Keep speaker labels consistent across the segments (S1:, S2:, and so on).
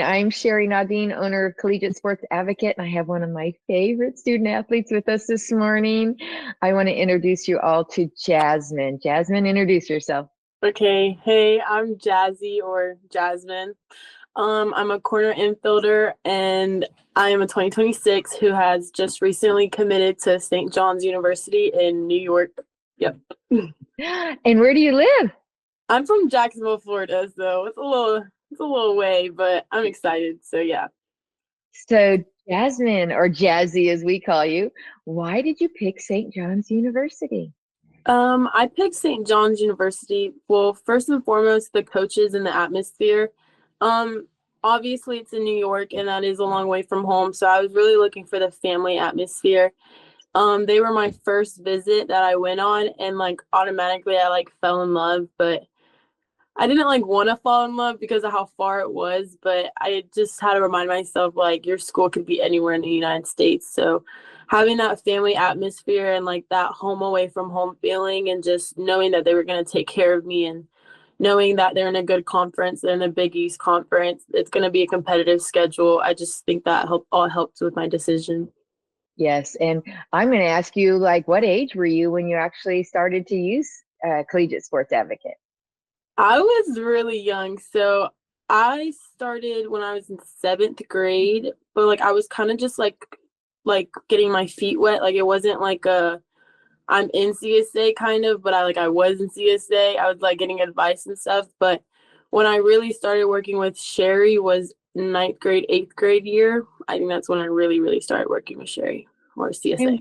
S1: I'm Sherry Nadine, owner of Collegiate Sports Advocate, and I have one of my favorite student athletes with us this morning. I want to introduce you all to Jazmine. Jazmine, introduce yourself.
S2: Okay, hey, I'm Jazzy or Jazmine. I'm a corner infielder and I am a 2026 who has just recently committed to St. John's University in New York. Yep.
S1: And where do you live?
S2: I'm from Jacksonville, Florida, so it's a little way, but I'm excited. So yeah.
S1: So, Jazmine, or Jazzy as we call you, why did you pick St. John's University?
S2: I picked St. John's University. Well, first and foremost, the coaches and the atmosphere. Um, Obviously it's in New York and that is a long way from home, so I was really looking for the family atmosphere. They were my first visit that I went on and like automatically I like fell in love, but I didn't like want to fall in love because of how far it was, but I just had to remind myself like your school could be anywhere in the United States. So having that family atmosphere and like that home away from home feeling and just knowing that they were going to take care of me and knowing that they're in a good conference, they're in the Big East conference, it's going to be a competitive schedule. I just think that all helped with my decision.
S1: Yes, and I'm going to ask you, like, what age were you when you actually started to use Collegiate Sports Advocate?
S2: I was really young, so I started when I was in seventh grade, but like I was kind of just like getting my feet wet. Like it wasn't like a I'm in CSA kind of, but I was in CSA. I was like getting advice and stuff. But when I really started working with Sherry was ninth grade, eighth grade year. I think that's when I really, really started working with Sherry or CSA.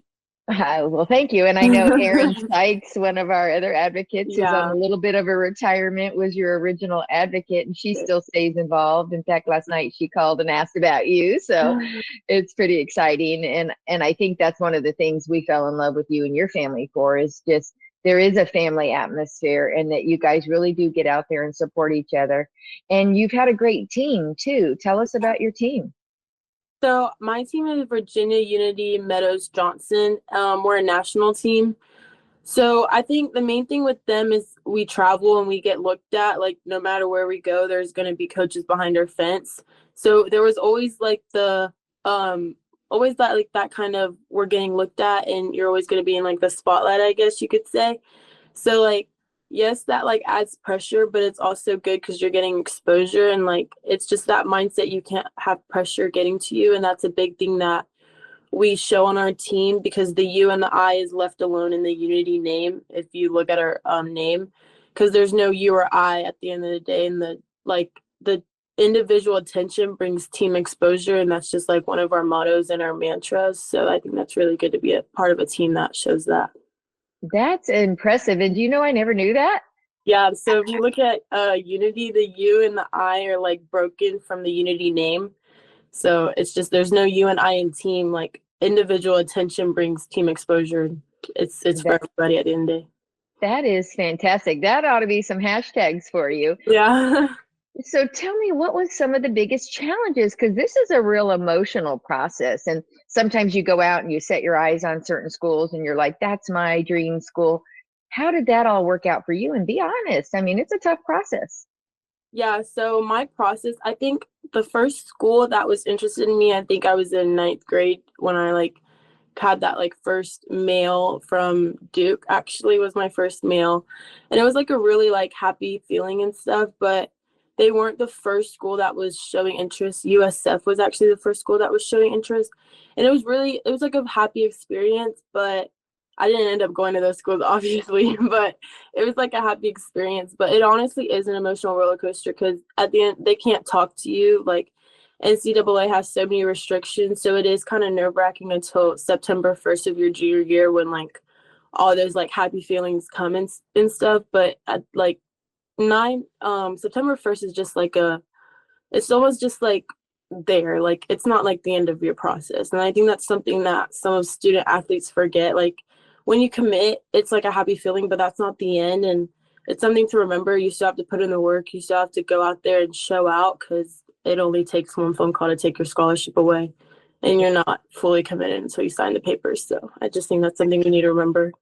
S1: Well, thank you. And I know Erin Sykes, one of our other advocates, who's on
S2: Yeah.
S1: a little bit of a retirement, was your original advocate, and she still stays involved. In fact, last night she called and asked about you, so it's pretty exciting. And I think that's one of the things we fell in love with you and your family for is just there is a family atmosphere, and that you guys really do get out there and support each other. And you've had a great team too. Tell us about your team.
S2: So my team is Virginia Unity Meadows Johnson. We're a national team. So I think the main thing with them is we travel and we get looked at. Like no matter where we go, there's going to be coaches behind our fence. So there was always like the always that like that kind of we're getting looked at and you're always going to be in like the spotlight, I guess you could say. So like yes, that like adds pressure, but it's also good because you're getting exposure and like it's just that mindset you can't have pressure getting to you, and that's a big thing that we show on our team because the U and the I is left alone in the Unity name. If you look at our name, because there's no U or I at the end of the day, and the individual attention brings team exposure, and that's just like one of our mottos and our mantras. So I think that's really good to be a part of a team that shows that.
S1: That's impressive. And do you know I never knew that?
S2: Yeah, so if you look at Unity, the U and the I are like broken from the Unity name. So it's just there's no U and I in team. Like individual attention brings team exposure. It's for
S1: That
S2: everybody at the end of the day.
S1: that is fantastic. That ought to be some hashtags for you.
S2: Yeah.
S1: So tell me, what was some of the biggest challenges? Because this is a real emotional process. And sometimes you go out and you set your eyes on certain schools and you're like, that's my dream school. How did that all work out for you? And be honest. I mean, it's a tough process.
S2: Yeah, so my process, I think the first school that was interested in me, I think I was in ninth grade when I like had that like first mail from Duke actually was my first mail. And it was like a really like happy feeling and stuff, but they weren't the first school that was showing interest. USF was actually the first school that was showing interest. And it was like a happy experience, but I didn't end up going to those schools obviously, but it was like a happy experience. But it honestly is an emotional roller coaster because at the end they can't talk to you. Like NCAA has so many restrictions, so it is kind of nerve-wracking until September 1st of your junior year when like all those like happy feelings come and stuff. But at like September 1st is just like it's almost just like there, like it's not like the end of your process. And I think that's something that some of student athletes forget. Like when you commit, it's like a happy feeling, but that's not the end. And it's something to remember. You still have to put in the work. You still have to go out there and show out because it only takes one phone call to take your scholarship away. And you're not fully committed until you sign the papers. So I just think that's something we need to remember.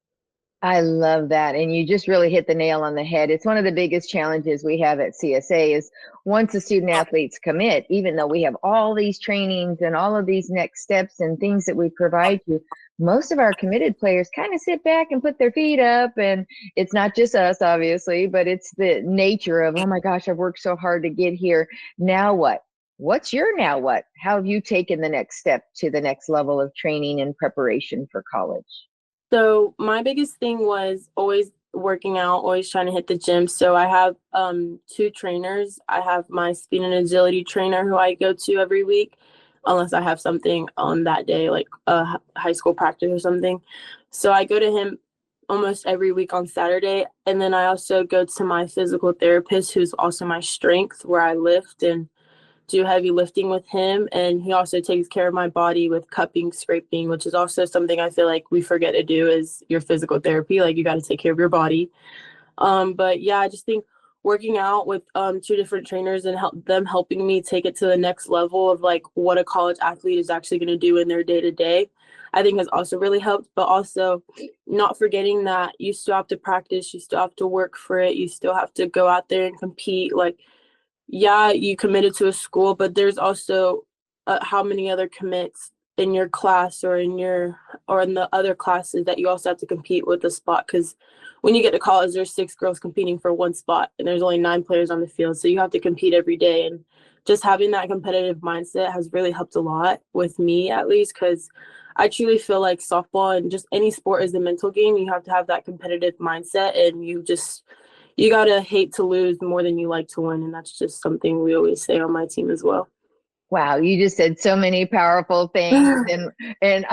S1: I love that. And you just really hit the nail on the head. It's one of the biggest challenges we have at CSA is once the student athletes commit, even though we have all these trainings and all of these next steps and things that we provide you, most of our committed players kind of sit back and put their feet up. And it's not just us, obviously, but it's the nature of, oh my gosh, I've worked so hard to get here. Now what? What's your now what? How have you taken the next step to the next level of training and preparation for college?
S2: So my biggest thing was always working out, always trying to hit the gym. So I have two trainers. I have my speed and agility trainer who I go to every week, unless I have something on that day, like a high school practice or something. So I go to him almost every week on Saturday. And then I also go to my physical therapist, who's also my strength, where I lift and do heavy lifting with him. And he also takes care of my body with cupping, scraping, which is also something I feel like we forget to do is your physical therapy. Like you got to take care of your body. But yeah, I just think working out with two different trainers and them helping me take it to the next level of like what a college athlete is actually going to do in their day to day, I think has also really helped. But also not forgetting that you still have to practice, you still have to work for it, you still have to go out there and compete. Like, yeah, you committed to a school, but there's also how many other commits in your class or in the other classes that you also have to compete with the spot. Because when you get to college, there's 6 girls competing for one spot, and there's only 9 players on the field, so you have to compete every day. And just having that competitive mindset has really helped a lot with me, at least, because I truly feel like softball and just any sport is a mental game. You have to have that competitive mindset, and you gotta hate to lose more than you like to win, and that's just something we always say on my team as well.
S1: Wow, you just said so many powerful things and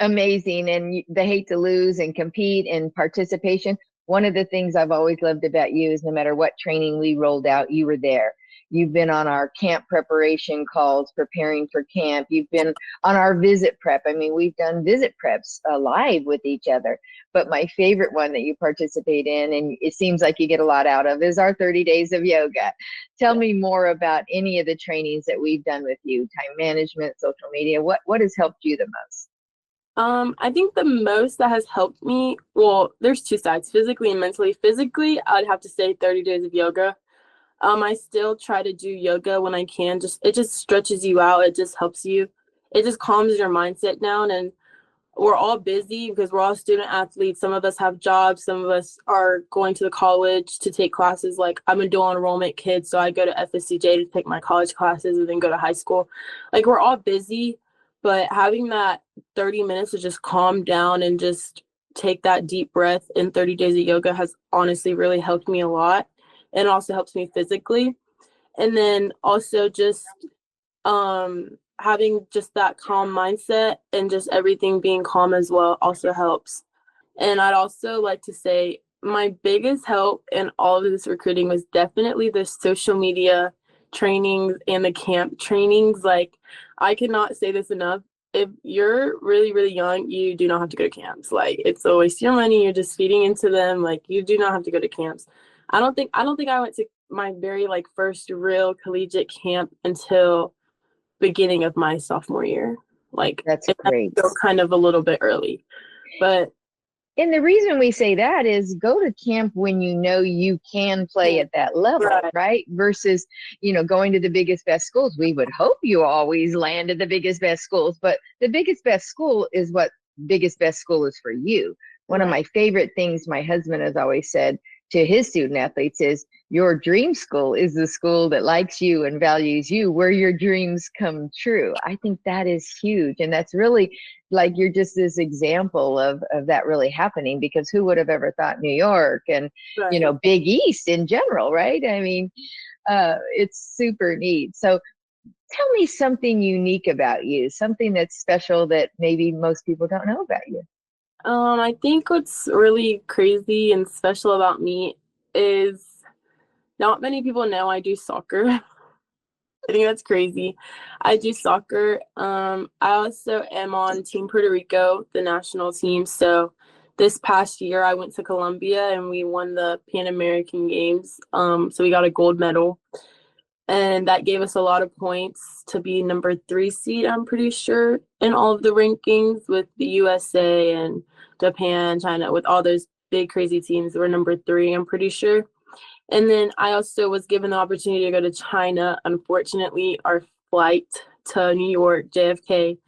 S1: amazing. And the hate to lose and compete and participation. One of the things I've always loved about you is no matter what training we rolled out, you were there. You've been on our camp preparation calls, preparing for camp. You've been on our visit prep. I mean, we've done visit preps live with each other. But my favorite one that you participate in, and it seems like you get a lot out of, is our 30 days of yoga. Tell me more about any of the trainings that we've done with you, time management, social media. What has helped you the most?
S2: I think the most that has helped me, well, there's two sides, physically and mentally. Physically, I'd have to say 30 days of yoga. I still try to do yoga when I can. It just stretches you out. It just helps you. It just calms your mindset down. And we're all busy because we're all student athletes. Some of us have jobs. Some of us are going to the college to take classes. Like I'm a dual enrollment kid, so I go to FSCJ to take my college classes and then go to high school. Like we're all busy, but having that 30 minutes to just calm down and just take that deep breath in 30 days of yoga has honestly really helped me a lot. And also helps me physically. And then also just having just that calm mindset and just everything being calm as well also helps. And I'd also like to say my biggest help in all of this recruiting was definitely the social media trainings and the camp trainings. Like I cannot say this enough. If you're really, really young, you do not have to go to camps. Like it's a waste of your money. You're just feeding into them. Like you do not have to go to camps. I don't think I went to my very like first real collegiate camp until beginning of my sophomore year. Like
S1: That's
S2: it's
S1: great.
S2: still kind of a little bit early. But
S1: And the reason we say that is go to camp when you know you can play at that level, right? Versus, going to the biggest, best schools. We would hope you always land at the biggest, best schools, but the biggest, best school is what biggest, best school is for you. One of my favorite things my husband has always said to his student athletes is your dream school is the school that likes you and values you, where your dreams come true. I think that is huge. And that's really like, you're just this example of that really happening, because who would have ever thought New York and, Big East in general, right? I mean, it's super neat. So tell me something unique about you, something that's special that maybe most people don't know about you.
S2: I think what's really crazy and special about me is not many people know I do soccer. I think that's crazy. I do soccer. I also am on Team Puerto Rico, the national team. So this past year I went to Colombia and we won the Pan American Games. So we got a gold medal. And that gave us a lot of points to be number 3 seed, I'm pretty sure, in all of the rankings with the USA and Japan, China, with all those big crazy teams. We're number 3, I'm pretty sure. And then I also was given the opportunity to go to China. Unfortunately, our flight to New York, JFK,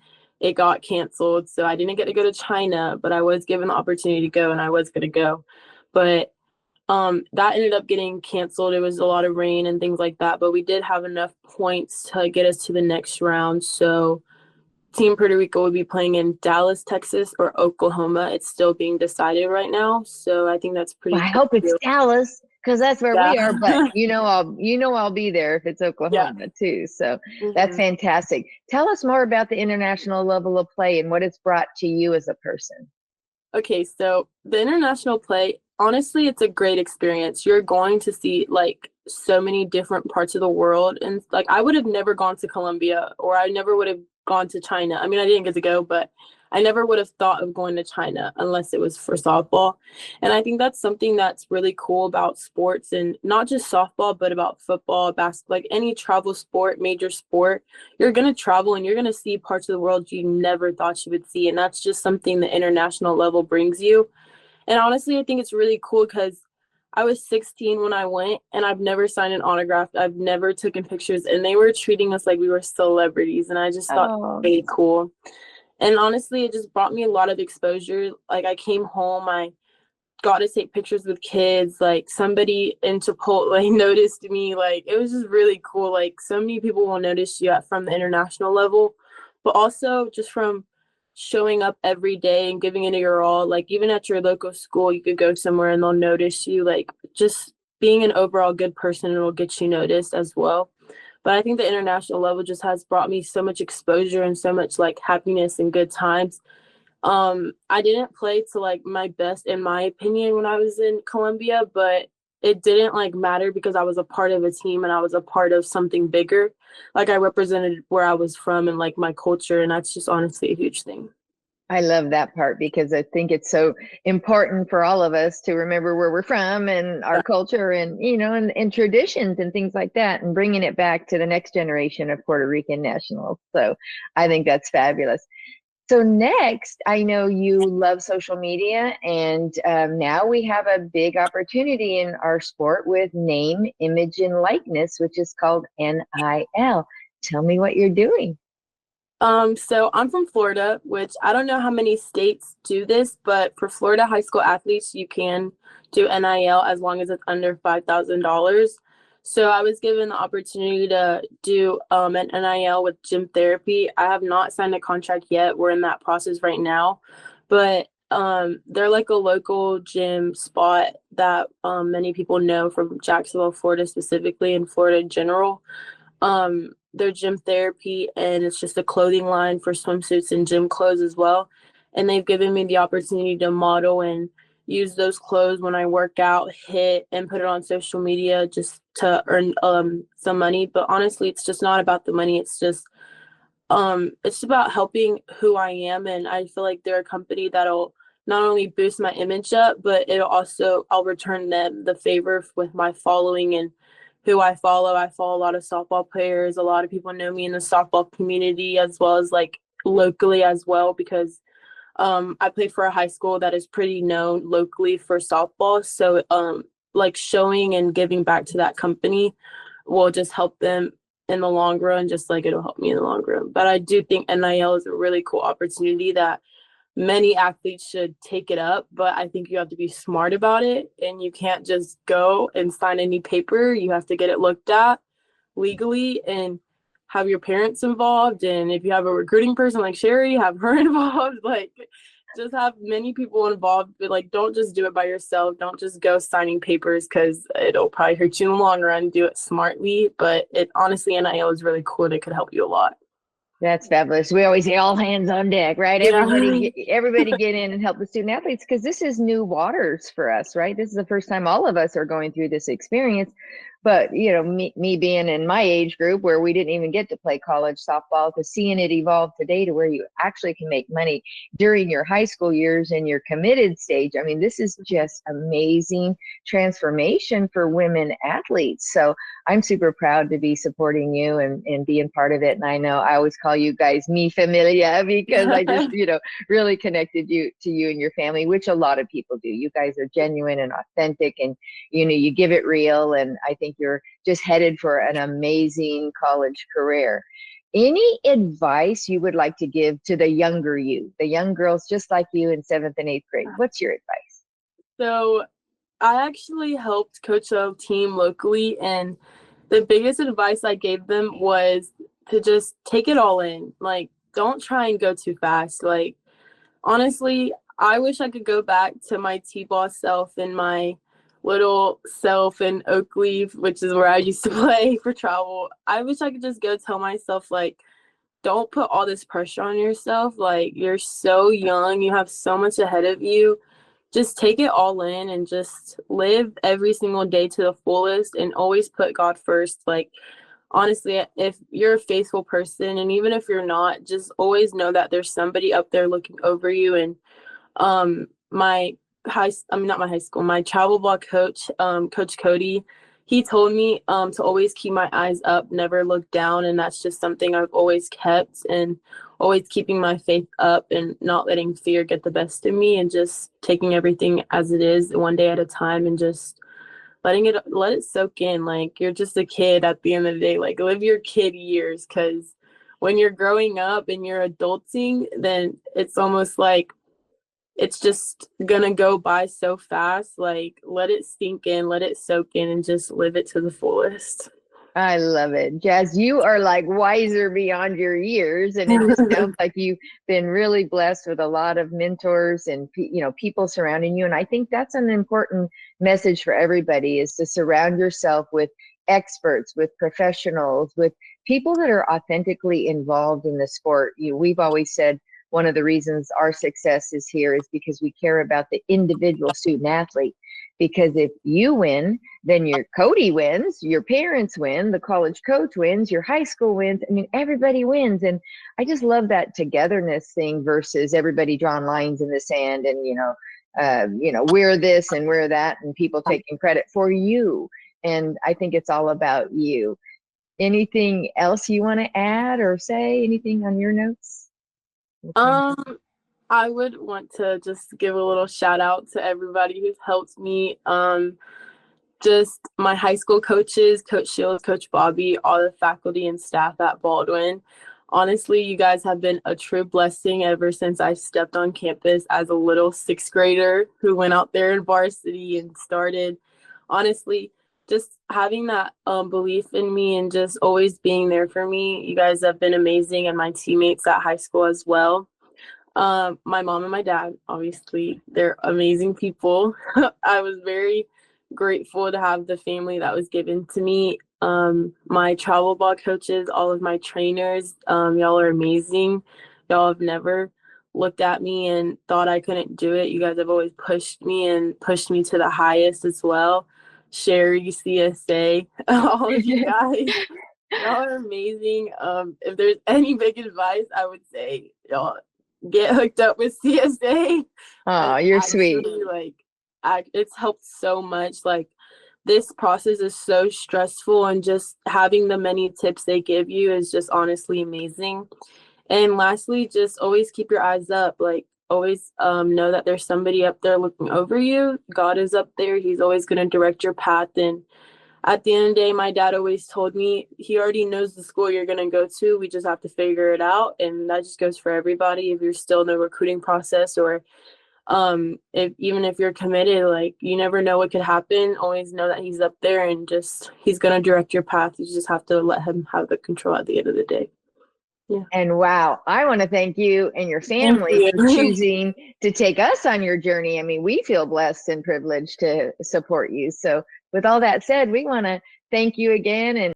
S2: it got canceled. So I didn't get to go to China, but I was given the opportunity to go, and I was going to go. But that ended up getting canceled. It was a lot of rain and things like that, but we did have enough points to get us to the next round. So Team Puerto Rico would be playing in Dallas, Texas, or Oklahoma. It's still being decided right now. So I think that's pretty
S1: Well, I
S2: cool.
S1: hope it's Dallas, because that's where we are. But
S2: Yeah.
S1: I'll be there if it's
S2: Yeah.
S1: Oklahoma too. So that's
S2: Mhm.
S1: fantastic. Tell us more about the international level of play and what it's brought to you as a person.
S2: Okay, so the international play, honestly, it's a great experience. You're going to see like so many different parts of the world. And like I would have never gone to Colombia, or I never would have gone to China. I mean, I didn't get to go, but I never would have thought of going to China unless it was for softball. And I think that's something that's really cool about sports, and not just softball, but about football, basketball, like any travel sport, major sport. You're going to travel and you're going to see parts of the world you never thought you would see. And that's just something the international level brings you. And honestly, I think it's really cool because I was 16 when I went, and I've never signed an autograph. I've never taken pictures, and they were treating us like we were celebrities. And I just thought it was
S1: Oh,
S2: really cool. And honestly, it just brought me a lot of exposure. Like I came home, I got to take pictures with kids. Like somebody in Chipotle noticed me. Like it was just really cool. Like so many people will notice you from the international level, but also just from showing up every day and giving it your all. Like even at your local school, you could go somewhere and they'll notice you. Like just being an overall good person will get you noticed as well. But I think the international level just has brought me so much exposure and so much like happiness and good times. I didn't play to like my best in my opinion when I was in Colombia, but it didn't like matter because I was a part of a team and I was a part of something bigger. Like I represented where I was from and like my culture, and that's just honestly a huge thing.
S1: I love that part because I think it's so important for all of us to remember where we're from and our
S2: Yeah.
S1: culture and, and traditions and things like that, and bringing it back to the next generation of Puerto Rican nationals. So I think that's fabulous. So next, I know you love social media, and now we have a big opportunity in our sport with name, image, and likeness, which is called NIL. Tell me what you're doing.
S2: So I'm from Florida, which I don't know how many states do this, but for Florida high school athletes, you can do NIL as long as it's under $5,000. So I was given the opportunity to do an NIL with gym therapy. I have not signed a contract yet. We're in that process right now, but they're like a local gym spot that many people know from Jacksonville, Florida specifically, and Florida in general. Their gym therapy, and it's just a clothing line for swimsuits and gym clothes as well. And they've given me the opportunity to model and use those clothes when I work out, hit, and put it on social media just to earn some money. But honestly, it's just not about the money. It's about helping who I am, and I feel like they're a company that'll not only boost my image up, but I'll return them the favor with my following and who I follow. I follow a lot of softball players. A lot of people know me in the softball community as well as like locally as well, because I play for a high school that is pretty known locally for softball. So like showing and giving back to that company will just help them in the long run, just like it'll help me in the long run. But I do think NIL is a really cool opportunity that many athletes should take it up, but I think you have to be smart about it, and you can't just go and sign any paper. You have to get it looked at legally and have your parents involved. And if you have a recruiting person like Sherry, have her involved. Like, just have many people involved, but like, don't just do it by yourself. Don't just go signing papers because it'll probably hurt you in the long run. Do it smartly. But it honestly, NIL is really cool and it could help you a lot.
S1: That's fabulous. We always say all hands on deck, right?
S2: Yeah.
S1: Everybody get in and help the student athletes, because this is new waters for us, right? This is the first time all of us are going through this experience. But, me being in my age group where we didn't even get to play college softball, to seeing it evolve today to where you actually can make money during your high school years and your committed stage. I mean, this is just amazing transformation for women athletes. So I'm super proud to be supporting you and being part of it. And I know I always call you guys mi familia because I just, really connected you to you and your family, which a lot of people do. You guys are genuine and authentic, and you give it real. And I think you're just headed for an amazing college career. Any advice you would like to give to the younger you, the young girls just like you in 7th and 8th grade? What's your advice?
S2: So I actually helped coach a team locally, and the biggest advice I gave them was to just take it all in. Like, don't try and go too fast. Like, honestly, I wish I could go back to my T-ball self and my little self in Oakleaf, which is where I used to play for travel. I wish I could just go tell myself, like, don't put all this pressure on yourself. Like, you're so young. You have so much ahead of you. Just take it all in and just live every single day to the fullest and always put God first. Like, honestly, if you're a faithful person, and even if you're not, just always know that there's somebody up there looking over you. And my travel ball coach, Coach Cody, he told me to always keep my eyes up, never look down. And that's just something I've always kept, and always keeping my faith up and not letting fear get the best of me, and just taking everything as it is one day at a time, and just let it soak in. Like, you're just a kid at the end of the day. Like, live your kid years, because when you're growing up and you're adulting, then it's almost like it's just gonna go by so fast. Like, let it sink in, let it soak in, and just live it to the fullest.
S1: I love it. Jazz, you are like wiser beyond your years. And it just sounds like you've been really blessed with a lot of mentors and, people surrounding you. And I think that's an important message for everybody, is to surround yourself with experts, with professionals, with people that are authentically involved in the sport. We've always said one of the reasons our success is here is because we care about the individual student athlete. Because if you win, then your Cody wins, your parents win, the college coach wins, your high school wins. I mean, everybody wins. And I just love that togetherness thing versus everybody drawing lines in the sand and, we're this and we're that, and people taking credit for you. And I think it's all about you. Anything else you want to add or say? Anything on your notes?
S2: I would want to just give a little shout out to everybody who's helped me. Just my high school coaches, Coach Shields, Coach Bobby, all the faculty and staff at Baldwin. Honestly, you guys have been a true blessing ever since I stepped on campus as a little 6th grader who went out there in varsity and started. Honestly, just having that belief in me and just always being there for me. You guys have been amazing, and my teammates at high school as well. My mom and my dad, obviously, they're amazing people. I was very grateful to have the family that was given to me. My travel ball coaches, all of my trainers, y'all are amazing. Y'all have never looked at me and thought I couldn't do it. You guys have always pushed me to the highest as well. Sherry, CSA, all of you guys, y'all are amazing. If there's any big advice, I would say y'all get hooked up with CSA.
S1: Oh, you're sweet.
S2: It's helped so much. Like, this process is so stressful, and just having the many tips they give you is just honestly amazing. And lastly, just always keep your eyes up. Like, always know that there's somebody up there looking over you. God is up there. He's always going to direct your path. And at the end of the day, my dad always told me he already knows the school you're going to go to. We just have to figure it out. And that just goes for everybody. If you're still in the recruiting process, or if you're committed, like, you never know what could happen. Always know that he's up there, and just he's going to direct your path. You just have to let him have the control at the end of the day. Yeah.
S1: And wow, I want to thank you and your family for choosing to take us on your journey. I mean, we feel blessed and privileged to support you. So with all that said, we want to thank you again. And